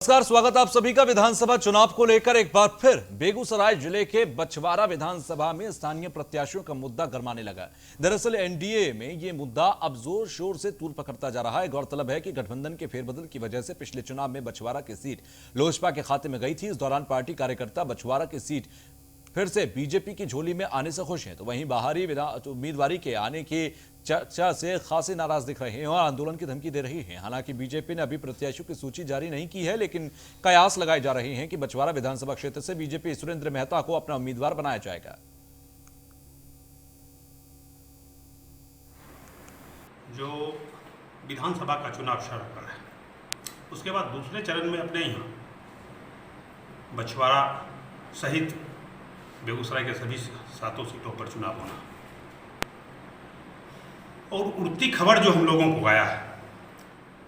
नमस्कार, स्वागत आप सभी का। विधानसभा चुनाव को लेकर एक बार फिर बेगूसराय जिले के बछवाड़ा विधानसभा में स्थानीय प्रत्याशियों का मुद्दा गरमाने लगा। दरअसल एनडीए में ये मुद्दा अब जोर शोर से तूल पकड़ता जा रहा है। गौरतलब है कि गठबंधन के फेरबदल की वजह से पिछले चुनाव में बछवाड़ा की सीट लोजपा के खाते में गई थी। इस दौरान पार्टी कार्यकर्ता बछवाड़ा की सीट फिर से बीजेपी की झोली में आने से खुश हैं, तो वहीं बाहरी उम्मीदवारी के आने की चर्चा से खासे नाराज दिख रहे हैं और आंदोलन की धमकी दे रही हैं। हालांकि बीजेपी ने अभी प्रत्याशियों की सूची जारी नहीं की है, लेकिन कयास लगाए जा रहे हैं कि बछवाड़ा विधानसभा क्षेत्र से बीजेपी सुरेंद्र मेहता को अपना उम्मीदवार बनाया जाएगा। जो विधानसभा का चुनाव सड़क पर है, उसके बाद दूसरे चरण में अपने यहाँ बछवाड़ा सहित बेगूसराय के सभी 7 सीटों पर चुनाव होना और उड़ती खबर जो हम लोगों को आया है,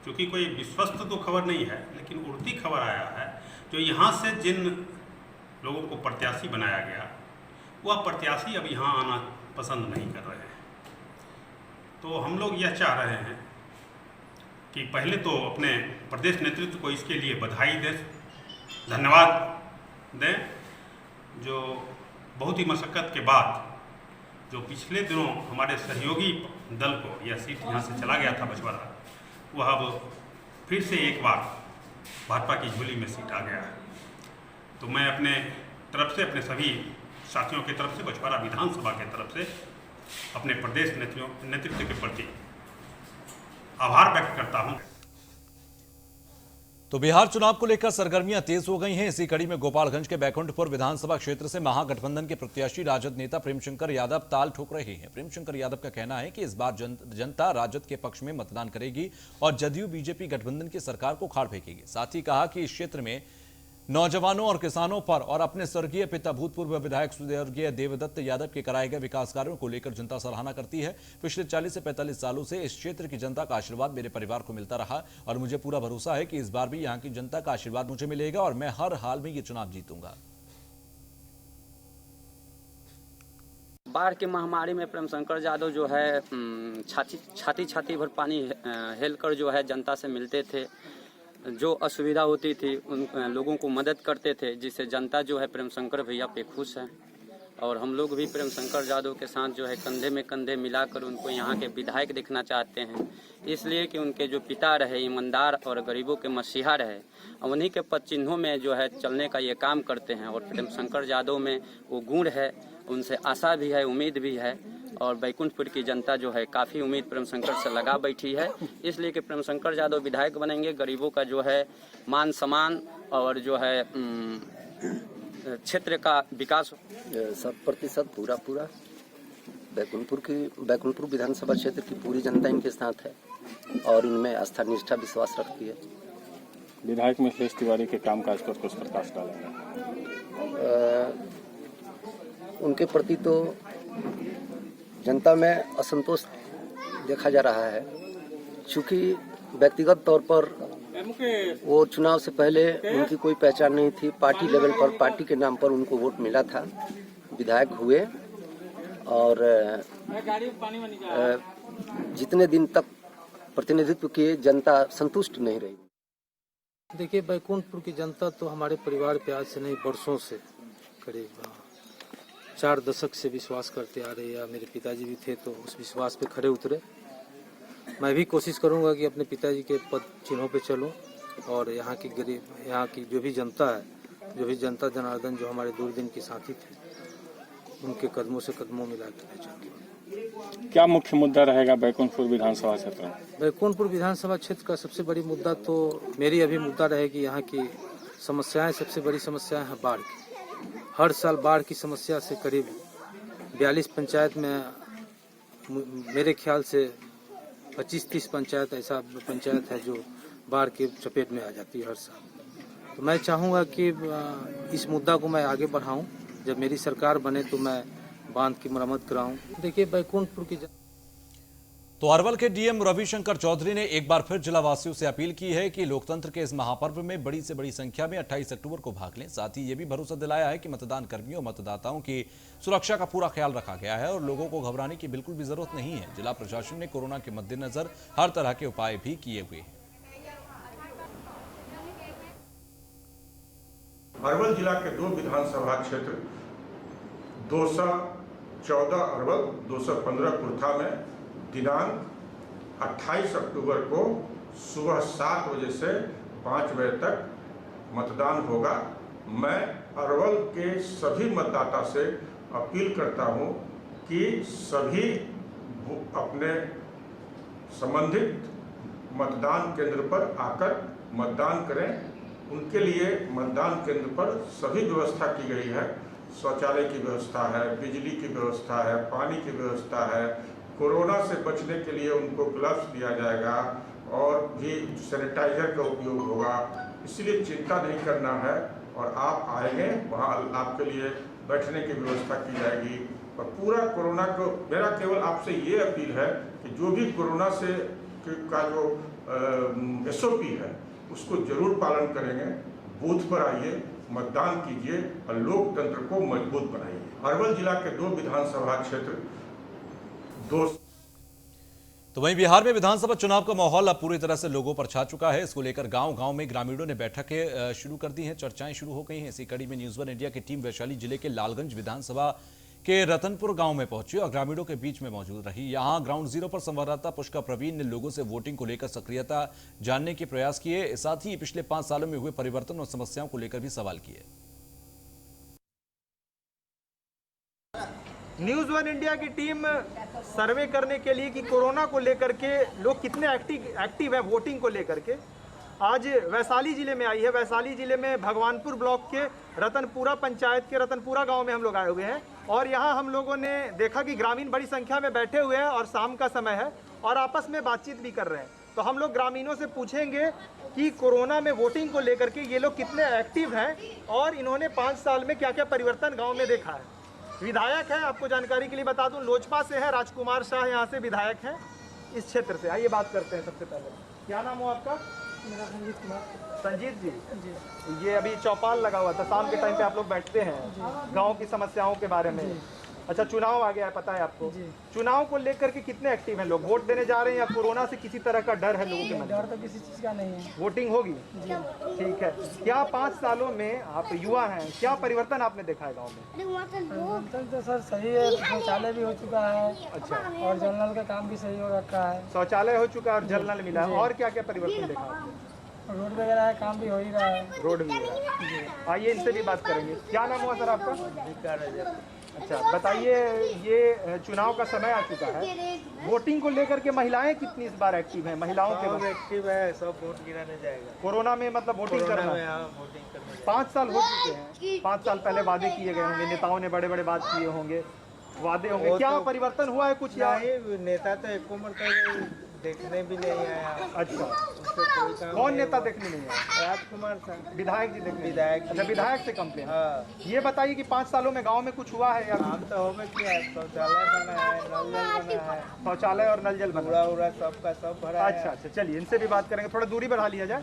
क्योंकि कोई विश्वस्त तो खबर नहीं है, लेकिन उड़ती खबर आया है जो यहाँ से जिन लोगों को प्रत्याशी बनाया गया वह प्रत्याशी अब यहाँ आना पसंद नहीं कर रहे हैं। तो हम लोग यह चाह रहे हैं कि पहले तो अपने प्रदेश नेतृत्व को इसके लिए बधाई दें, धन्यवाद दें, जो बहुत ही मशक्क़त के बाद जो पिछले दिनों हमारे सहयोगी दल को यह सीट यहाँ से चला गया था बछवाड़ा, वह अब फिर से एक बार भाजपा की झोली में सीट आ गया है। तो मैं अपने तरफ से, अपने सभी साथियों की तरफ से, बछवाड़ा विधानसभा की तरफ से अपने प्रदेश नेतृत्व के प्रति आभार व्यक्त करता हूँ। तो बिहार चुनाव को लेकर सरगर्मियां तेज हो गई हैं। इसी कड़ी में गोपालगंज के बैकुंठपुर विधानसभा क्षेत्र से महागठबंधन के प्रत्याशी राजद नेता प्रेमशंकर यादव ताल ठोक रहे हैं। प्रेमशंकर यादव का कहना है कि इस बार जनता राजद के पक्ष में मतदान करेगी और जदयू बीजेपी गठबंधन की सरकार को खाड़ फेंकेगी। साथ ही कहा कि इस क्षेत्र में नौजवानों और किसानों पर और अपने स्वर्गीय पिता भूतपूर्व विधायक स्वर्गीय देवदत्त यादव के कराए गए विकास कार्यों को लेकर जनता सराहना करती है। पिछले 40 से 45 सालों से इस क्षेत्र की जनता का आशीर्वाद मेरे परिवार को मिलता रहा और मुझे पूरा भरोसा है कि इस बार भी यहां की जनता का आशीर्वाद मुझे मिलेगा और मैं हर हाल में ये चुनाव जीतूंगा। बाढ़ की महामारी में प्रेमशंकर यादव जो है छाती भर पानी हेलकर जो है जनता से मिलते थे, जो असुविधा होती थी उन लोगों को मदद करते थे, जिससे जनता जो है प्रेमशंकर भैया पे खुश है। और हम लोग भी प्रेमशंकर यादव के साथ जो है कंधे में कंधे मिलाकर उनको यहाँ के विधायक देखना चाहते हैं, इसलिए कि उनके जो पिता रहे ईमानदार और गरीबों के मसीहा रहे, उन्हीं के पद चिन्हों में जो है चलने का ये काम करते हैं। और प्रेमशंकर यादव में वो गुण है, उनसे आशा भी है, उम्मीद भी है। और बैकुंठपुर की जनता जो है काफ़ी उम्मीद प्रेमशंकर से लगा बैठी है, इसलिए कि प्रेमशंकर यादव विधायक बनेंगे, गरीबों का जो है मान सम्मान और जो है क्षेत्र का विकास 100% पूरा बैकुंठपुर विधानसभा क्षेत्र की पूरी जनता इनके साथ है और इनमें आस्था निष्ठा विश्वास रखती है। विधायक मिथिलेश तिवारी के कामकाज पर कुछ प्रकाश डालेंगे? उनके प्रति तो जनता में असंतोष देखा जा रहा है, चूँकि व्यक्तिगत तौर पर वो चुनाव से पहले उनकी कोई पहचान नहीं थी। पार्टी लेवल पर पार्टी के नाम पर उनको वोट मिला था, विधायक हुए और जितने दिन तक प्रतिनिधित्व किए जनता संतुष्ट नहीं रही। देखिए, बैकुंठपुर की जनता तो हमारे परिवार पे आज से नहीं वर्षों से, करीब 4 दशक से विश्वास करते आ रहे हैं। मेरे पिताजी भी थे तो उस विश्वास पे खड़े उतरे। मैं भी कोशिश करूंगा कि अपने पिताजी के पद चिन्हों पे चलूं और यहाँ की गरीब, यहाँ की जो भी जनता है, जो भी जनता जनार्दन जो हमारे दूरदीन के साथी थे, उनके कदमों से कदमों मिला के चलूंगा। क्या मुख्य मुद्दा रहेगा बैकुंठपुर विधानसभा क्षेत्र में? बैकुंठपुर विधानसभा क्षेत्र का सबसे बड़ी मुद्दा तो मेरी अभी मुद्दा रहेगी, यहाँ की समस्याएं, सबसे बड़ी समस्या है बाढ़ की। हर साल बाढ़ की समस्या से करीब 42 पंचायत में, मेरे ख्याल से 25-30 पंचायत ऐसा पंचायत है जो बाढ़ के चपेट में आ जाती है हर साल। तो मैं चाहूँगा कि इस मुद्दा को मैं आगे बढ़ाऊँ। जब मेरी सरकार बने तो मैं बांध की मरम्मत कराऊँ। देखिए, बैकुंठपुर की तो अरवल के डीएम रविशंकर चौधरी ने एक बार फिर जिलावासियों से अपील की है कि लोकतंत्र के इस महापर्व में बड़ी से बड़ी संख्या में 28 अक्टूबर को भाग लें। साथ ही ये भी भरोसा दिलाया है कि मतदान कर्मियों और मतदाताओं की सुरक्षा का पूरा ख्याल रखा गया है और लोगों को घबराने की बिल्कुल भी जरूरत नहीं है। जिला प्रशासन ने कोरोना के मद्देनजर हर तरह के उपाय भी किए हुए हैं। अरवल जिला के 2 विधानसभा क्षेत्र 214 अरवल 215 कुर्था में दिनांक 28 अक्टूबर को सुबह 7 बजे से 5 बजे तक मतदान होगा। मैं अरवल के सभी मतदाता से अपील करता हूं कि सभी अपने संबंधित मतदान केंद्र पर आकर मतदान करें। उनके लिए मतदान केंद्र पर सभी व्यवस्था की गई है। शौचालय की व्यवस्था है, बिजली की व्यवस्था है, पानी की व्यवस्था है। कोरोना से बचने के लिए उनको ग्लव्स दिया जाएगा और भी सैनिटाइजर का उपयोग होगा। इसलिए चिंता नहीं करना है और आप आएंगे, वहाँ आपके लिए बैठने की व्यवस्था की जाएगी। और पूरा कोरोना को मेरा केवल आपसे ये अपील है कि जो भी कोरोना से का जो SOP है उसको जरूर पालन करेंगे। बूथ पर आइए, मतदान कीजिए और लोकतंत्र को मजबूत बनाइए। अरवल जिला के 2 विधानसभा क्षेत्र 2। तो वहीं बिहार में विधानसभा चुनाव का माहौल अब पूरी तरह से लोगों पर छा चुका है। इसको लेकर गांव-गांव में ग्रामीणों ने बैठकें शुरू कर दी हैं, चर्चाएं शुरू हो गई हैं। इसी कड़ी में न्यूज़ 1 इंडिया की टीम वैशाली जिले के लालगंज विधानसभा के रतनपुर गांव में पहुंची और ग्रामीणों के बीच में मौजूद रही। यहां ग्राउंड जीरो पर संवाददाता पुष्कर प्रवीण ने लोगों से वोटिंग को लेकर सक्रियता जानने के प्रयास किए, साथ ही पिछले 5 सालों में हुए परिवर्तन और समस्याओं को लेकर भी सवाल किए। न्यूज़ 1 इंडिया की टीम सर्वे करने के लिए कि कोरोना को लेकर के लोग कितने एक्टिव है वोटिंग को लेकर के, आज वैशाली जिले में आई है। वैशाली जिले में भगवानपुर ब्लॉक के रतनपुरा पंचायत के रतनपुरा गांव में हम लोग आए हुए हैं और यहां हम लोगों ने देखा कि ग्रामीण बड़ी संख्या में बैठे हुए हैं और शाम का समय है और आपस में बातचीत भी कर रहे हैं। तो हम लोग ग्रामीणों से पूछेंगे कि कोरोना में वोटिंग को लेकर के ये लोग कितने एक्टिव हैं और इन्होंने 5 साल में क्या क्या परिवर्तन गाँव में देखा है। विधायक है, आपको जानकारी के लिए बता दूं, लोजपा से है, राजकुमार शाह यहाँ से विधायक हैं इस क्षेत्र से। आइए बात करते हैं। सबसे पहले क्या नाम हो आपका? मेरा संजीत कुमार। संजीत जी, ये अभी चौपाल लगा हुआ था, शाम के टाइम पे आप लोग बैठते हैं गांव की समस्याओं के बारे में। अच्छा, चुनाव आ गया है, पता है आपको? चुनाव को लेकर के कितने एक्टिव हैं लोग? वोट देने जा रहे हैं या कोरोना से किसी तरह का डर है लोगों के मन में? डर तो किसी चीज़ का नहीं है। वोटिंग होगी? ठीक है। क्या 5 सालों में आप युवा हैं, क्या परिवर्तन आपने देखा है गाँव में? परिवर्तन तो सर सही है, शौचालय भी हो चुका है। अच्छा, और जल नल का काम भी सही हो रखा है। शौचालय हो चुका है और जल नल मिला है। और क्या क्या परिवर्तन देखा आपने? रोड वगैरह है, काम भी हो ही रहा है। रोड भी हो रहा है। आइए इनसे भी बात करेंगे। क्या नाम हुआ सर आपका? अच्छा, बताइए, ये चुनाव का समय आ चुका है, वोटिंग को लेकर के महिलाएं कितनी इस बार एक्टिव हैं? महिलाओं के एक्टिव है, सब वोट गिराने जाएगा। कोरोना में मतलब वोटिंग करना है। 5 साल हो चुके हैं। 5 साल पहले वादे किए गए होंगे, नेताओं ने बड़े बड़े बात किए होंगे, वादे होंगे। क्या परिवर्तन हुआ है कुछ? या नेता तो एक उम्र देखने भी नहीं आया। अच्छा, कौन नेता देखने नहीं आया? राजकुमार साहब विधायक जी देखने? विधायक। अच्छा, विधायक से कंप्लेन। हाँ। ये बताइए कि 5 सालों में गांव में कुछ हुआ है या? काम तो हो गया, शौचालय बना है, नल जल बना है, शौचालय और नल जल बना। उड़ा सबका सब भरा है। अच्छा, चलिए इनसे भी बात करेंगे, थोड़ा दूरी बढ़ा लिया जाए।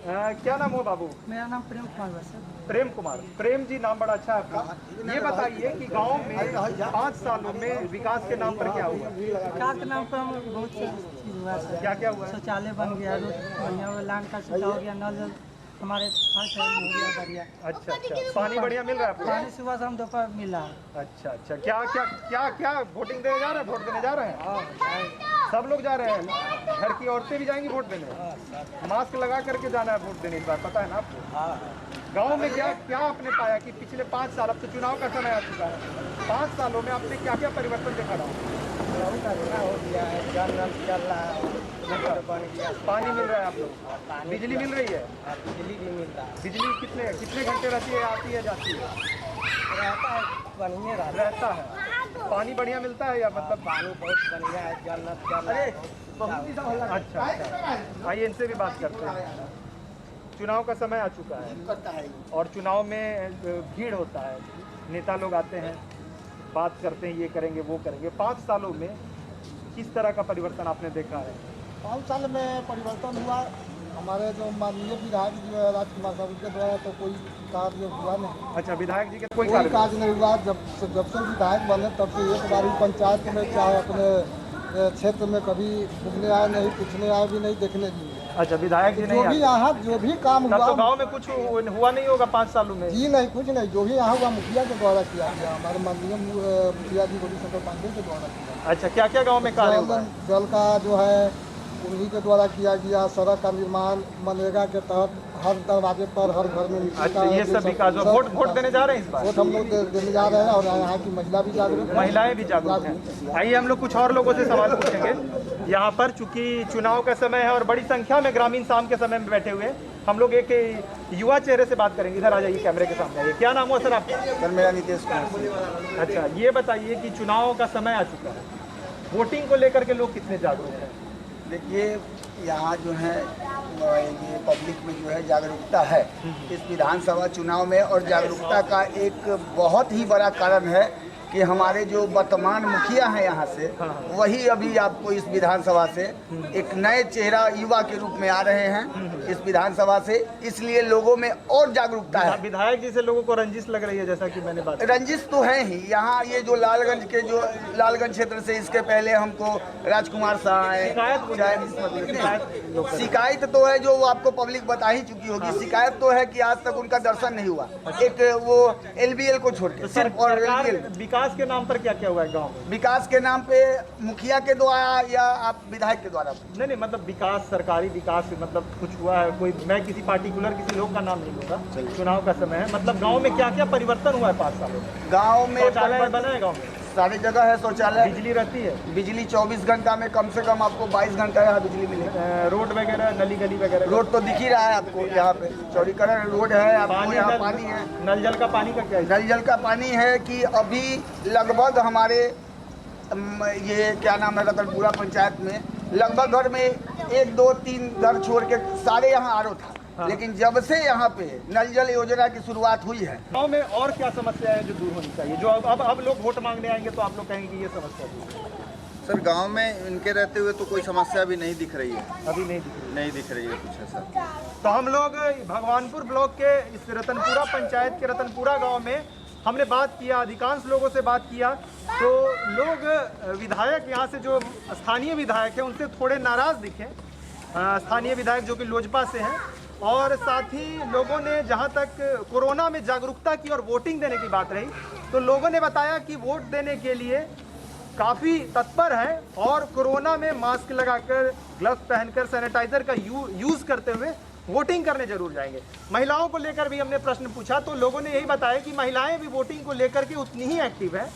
क्या नाम हो बाबू? मेरा नाम प्रेम कुमार है सर। प्रेम कुमार। प्रेम जी, नाम बड़ा अच्छा है आपका। ये बताइए कि गांव में 5 सालों में विकास के नाम पर क्या हुआ? विकास के नाम पर हम बहुत चीज़ हुआ सर। क्या क्या हुआ? शौचालय बन गया, रोड बढ़िया हो गया, लाइन का सुविधा हो गया, नल जल हमारे हर शहर में हो गया बढ़िया। अच्छा, पानी बढ़िया मिल रहा है आपको? पानी सुबह से हम दोपहर मिल रहा है। अच्छा, क्या क्या क्या क्या वोटिंग देने जा रहे हैं? वोट देने जा रहे हैं? सब लोग जा रहे हैं? घर की औरतें भी जाएंगी वोट देने? मास्क लगा करके जाना है वोट देने इस बार, पता है ना आपको? गांव में क्या क्या आपने पाया कि पिछले 5 साल, अब तो चुनाव का समय आ चुका है, 5 सालों में आपने क्या क्या परिवर्तन देखा था? हो गया है, जल नल चल रहा है, बन गया, पानी मिल रहा है आप लोग? बिजली मिल रही है? बिजली भी मिल रहा है। बिजली कितने घंटे रहती है, आती है जाती है? रहता है, बढ़िया रहता है। पानी बढ़िया मिलता है या मतलब? पानी बहुत बढ़िया है, जल नल चल रहा है। अच्छा, आइए इनसे भी बात करते हैं। चुनाव का समय आ चुका है और चुनाव में भीड़ होता है, नेता लोग आते हैं, बात करते हैं, ये करेंगे वो करेंगे। 5 सालों में किस तरह का परिवर्तन आपने देखा है? 5 साल में परिवर्तन हुआ। हमारे जो माननीय विधायक जो है राजकुमार साहब के द्वारा तो कोई कार्य हुआ नहीं। अच्छा, विधायक जी के कोई कार्य नहीं हुआ। जब से विधायक बने तब से एक बार पंचायत में चाहे अपने क्षेत्र में कभी घूमने आए नहीं, पूछने आए भी नहीं, देखने भी नहीं। अच्छा, विधायक जी जो नहीं भी आए? यहाँ जो भी काम तब हुआ तो गांव में कुछ हुआ नहीं होगा 5 सालों में? जी नहीं, कुछ नहीं, जो भी यहाँ हुआ मुखिया के द्वारा किया गया, हमारे माननीय मुखिया जी रविशंकर पांडेय के द्वारा किया। अच्छा, क्या क्या गांव में कार्य हुआ? जल का जो है उन्हीं के द्वारा किया गया, सड़क का निर्माण मनरेगा के तहत हर दरवाजे पर, हर घर में मिट्टी अच्छा, का ये सब विकास। वोट देने जा रहे हैं इस बार? वोट हम लोग देने जा रहे हैं और यहाँ की महिला भी जागरूक है। महिलाएं भी जागरूक हैं। आइए हम लोग कुछ और लोगों से सवाल पूछेंगे यहाँ पर, चूंकि चुनाव का समय है और बड़ी संख्या में ग्रामीण शाम के समय में बैठे हुए हैं। हम लोग एक युवा चेहरे से बात करेंगे। इधर आ जाइए, कैमरे के सामने आइए। क्या नाम हुआ सर आपका? सर मेरा नीतीश कुमार। अच्छा, ये बताइए कि चुनाव का समय आ चुका है, वोटिंग को लेकर के लोग कितने जागरूक हैं? देखिए, यहाँ जो है ये पब्लिक में जो है जागरूकता है इस विधानसभा चुनाव में, और जागरूकता का एक बहुत ही बड़ा कारण है कि हमारे जो वर्तमान मुखिया हैं यहाँ से, वही अभी आपको इस विधानसभा से एक नए चेहरा युवा के रूप में आ रहे हैं इस विधानसभा से, इसलिए लोगों में और जागरूकता है। विधायक जी से लोगों को रंजिश लग रही है, जैसा कि मैंने बात। रंजिश तो है ही यहाँ, ये जो लालगंज के जो लालगंज क्षेत्र से इसके पहले हमको राजकुमार शाह आए। शिकायत तो है जो वो आपको पब्लिक बता ही चुकी होगी। शिकायत तो है कि आज तक उनका दर्शन नहीं हुआ, एक वो LBL को छोड़ के सिर्फ। और विकास के नाम पर क्या क्या हुआ है गाँव में? विकास के नाम पे मुखिया के द्वारा या आप विधायक के द्वारा? नहीं, मतलब विकास, सरकारी विकास, मतलब कुछ हुआ है कोई? मैं किसी पार्टिकुलर किसी लोग का नाम नहीं लूंगा, चुनाव का समय है। मतलब गांव में क्या क्या परिवर्तन हुआ है 5 सालों में? गांव में शौचालय बना है, गांव में सारी जगह है शौचालय। बिजली रहती है? बिजली 24 घंटा में कम से कम आपको 22 घंटा यहाँ बिजली मिलेगी। रोड वगैरह, नली गली वगैरह? रोड तो दिख ही रहा है आपको, यहाँ पे चौड़ीकरण रोड है, आपको यहाँ पानी है। नल जल का पानी का क्या है? नल जल का पानी है कि अभी लगभग हमारे ये क्या नाम है, रतनपुरा पंचायत में लगभग घर में 1, 2, 3 घर छोड़ के सारे यहाँ RO था। लेकिन जब से यहाँ पे नल जल योजना की शुरुआत हुई है। गाँव में और क्या समस्या है जो दूर होनी चाहिए, जो अब लोग वोट मांगने आएंगे तो आप लोग कहेंगे कि ये समस्या दूर? सर गांव में इनके रहते हुए तो कोई समस्या भी नहीं दिख रही है। अभी नहीं दिख रही है कुछ ऐसा। तो हम लोग भगवानपुर ब्लॉक के इस रतनपुरा पंचायत के रतनपुरा गांव में हमने बात किया, अधिकांश लोगों से बात किया, तो लोग विधायक यहाँ से जो स्थानीय विधायक हैं उनसे थोड़े नाराज़ दिखे। स्थानीय विधायक जो कि लोजपा से हैं, और साथ ही लोगों ने जहाँ तक कोरोना में जागरूकता की और वोटिंग देने की बात रही, तो लोगों ने बताया कि वोट देने के लिए काफ़ी तत्पर है और कोरोना में मास्क लगाकर, ग्लव्स पहनकर, सैनिटाइजर का यूज़ करते हुए वोटिंग करने जरूर जाएंगे। महिलाओं को लेकर भी हमने प्रश्न पूछा, तो लोगों ने यही बताया कि महिलाएं भी वोटिंग को लेकर के उतनी ही एक्टिव है,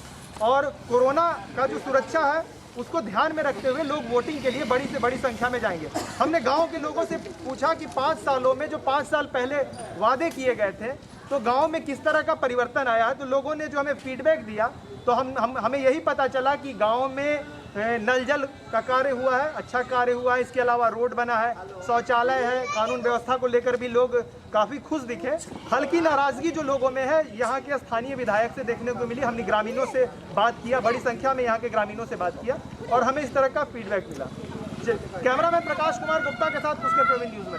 और कोरोना का जो सुरक्षा है उसको ध्यान में रखते हुए लोग वोटिंग के लिए बड़ी से बड़ी संख्या में जाएंगे। हमने गांव के लोगों से पूछा कि 5 सालों में जो 5 साल पहले वादे किए गए थे, तो गांव में किस तरह का परिवर्तन आया है। तो लोगों ने जो हमें फीडबैक दिया, तो हमें यही पता चला कि गांव में नल जल का कार्य हुआ है, अच्छा कार्य हुआ है। इसके अलावा रोड बना है, शौचालय है, कानून व्यवस्था को लेकर भी लोग काफ़ी खुश दिखे। हल्की नाराज़गी जो लोगों में है यहाँ के स्थानीय विधायक से देखने को मिली। हमने ग्रामीणों से बात किया, बड़ी संख्या में यहाँ के ग्रामीणों से बात किया, और हमें इस तरह का फीडबैक मिला। कैमरामैन प्रकाश कुमार गुप्ता के साथ पुष्कर प्रवीण न्यूज़ में।